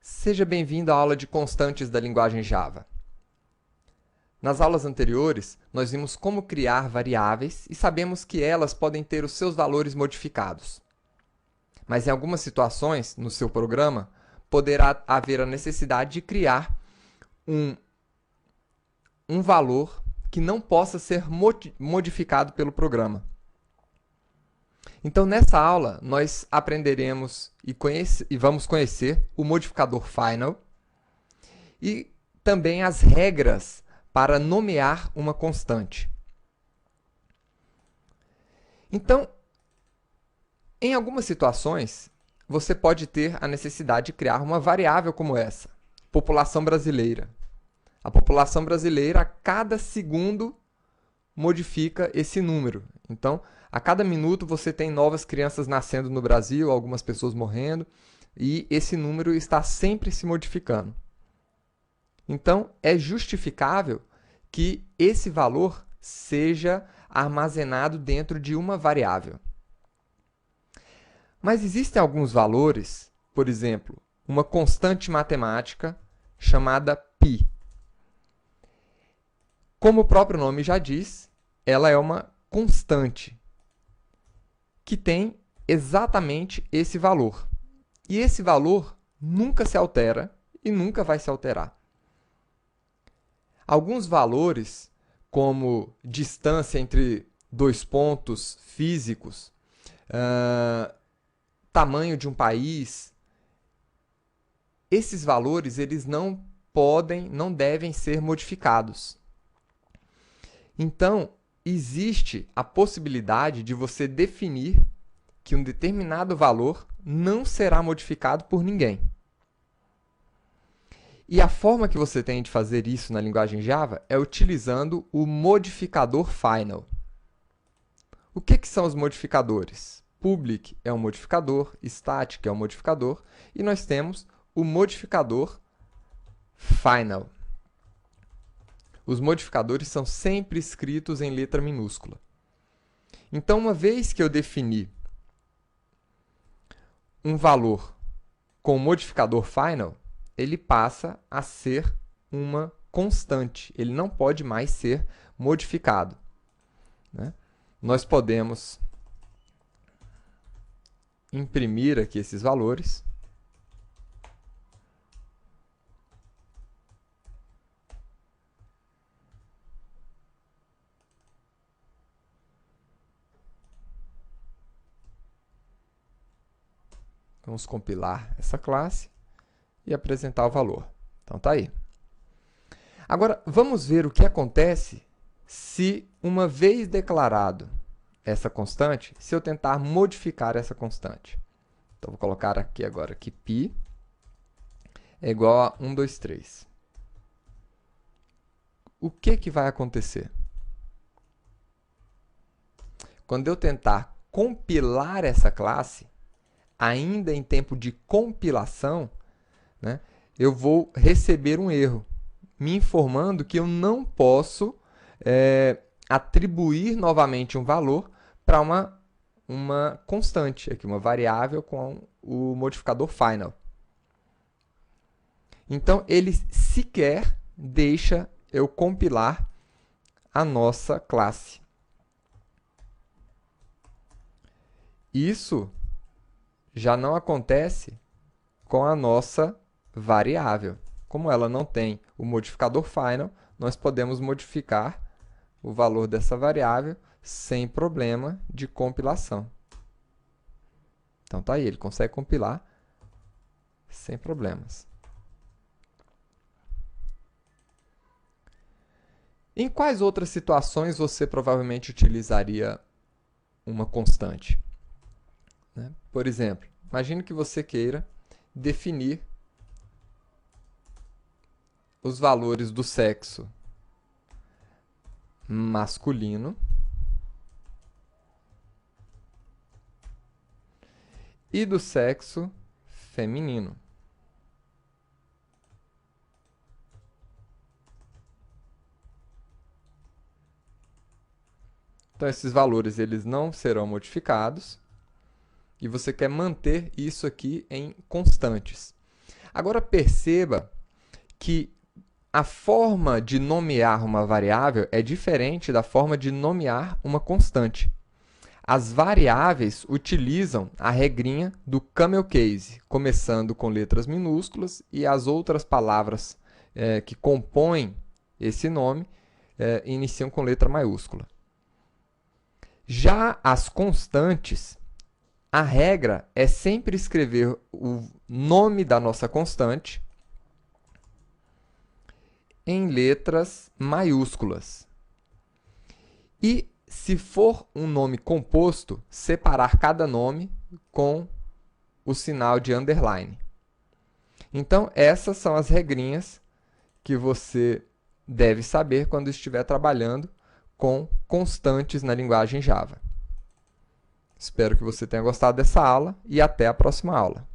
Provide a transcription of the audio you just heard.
Seja bem-vindo à aula de constantes da linguagem Java. Nas aulas anteriores, nós vimos como criar variáveis e sabemos que elas podem ter os seus valores modificados. Mas em algumas situações, no seu programa, poderá haver a necessidade de criar um valor que não possa ser modificado pelo programa. Então, nessa aula, nós aprenderemos e vamos conhecer o modificador final e também as regras para nomear uma constante. Então, em algumas situações, você pode ter a necessidade de criar uma variável como essa, população brasileira. A população brasileira, a cada segundo, modifica esse número. Então, a cada minuto você tem novas crianças nascendo no Brasil, algumas pessoas morrendo, e esse número está sempre se modificando. Então, é justificável que esse valor seja armazenado dentro de uma variável. Mas existem alguns valores, por exemplo, uma constante matemática chamada π. Como o próprio nome já diz, ela é uma constante que tem exatamente esse valor. E esse valor nunca se altera e nunca vai se alterar. Alguns valores, como distância entre dois pontos físicos, tamanho de um país, esses valores eles não devem ser modificados. Então, existe a possibilidade de você definir que um determinado valor não será modificado por ninguém. E a forma que você tem de fazer isso na linguagem Java é utilizando o modificador final. O que são os modificadores? Public é um modificador, static é um modificador, e nós temos o modificador final. Os modificadores são sempre escritos em letra minúscula. Então, uma vez que eu defini um valor com o modificador final, ele passa a ser uma constante. Ele não pode mais ser modificado, né? Nós podemos imprimir aqui esses valores. Vamos compilar essa classe e apresentar o valor. Então, tá aí. Agora, vamos ver o que acontece se, uma vez declarado essa constante, se eu tentar modificar essa constante. Então, vou colocar aqui agora que π é igual a 1, 2, 3. O que vai acontecer? Quando eu tentar compilar essa classe, ainda em tempo de compilação, né, eu vou receber um erro, me informando que eu não posso atribuir novamente um valor para uma constante, aqui, uma variável com o modificador final. Então, ele sequer deixa eu compilar a nossa classe. Isso já não acontece com a nossa variável. Como ela não tem o modificador final, nós podemos modificar o valor dessa variável sem problema de compilação. Então, tá aí, ele consegue compilar sem problemas. Em quais outras situações você provavelmente utilizaria uma constante? Por exemplo, imagine que você queira definir os valores do sexo masculino e do sexo feminino. Então, esses valores eles não serão modificados e você quer manter isso aqui em constantes. Agora perceba que a forma de nomear uma variável é diferente da forma de nomear uma constante. As variáveis utilizam a regrinha do camel case, começando com letras minúsculas e as outras palavras que compõem esse nome iniciam com letra maiúscula. Já as constantes, a regra é sempre escrever o nome da nossa constante em letras maiúsculas. E, se for um nome composto, separar cada nome com o sinal de underline. Então, essas são as regrinhas que você deve saber quando estiver trabalhando com constantes na linguagem Java. Espero que você tenha gostado dessa aula e até a próxima aula.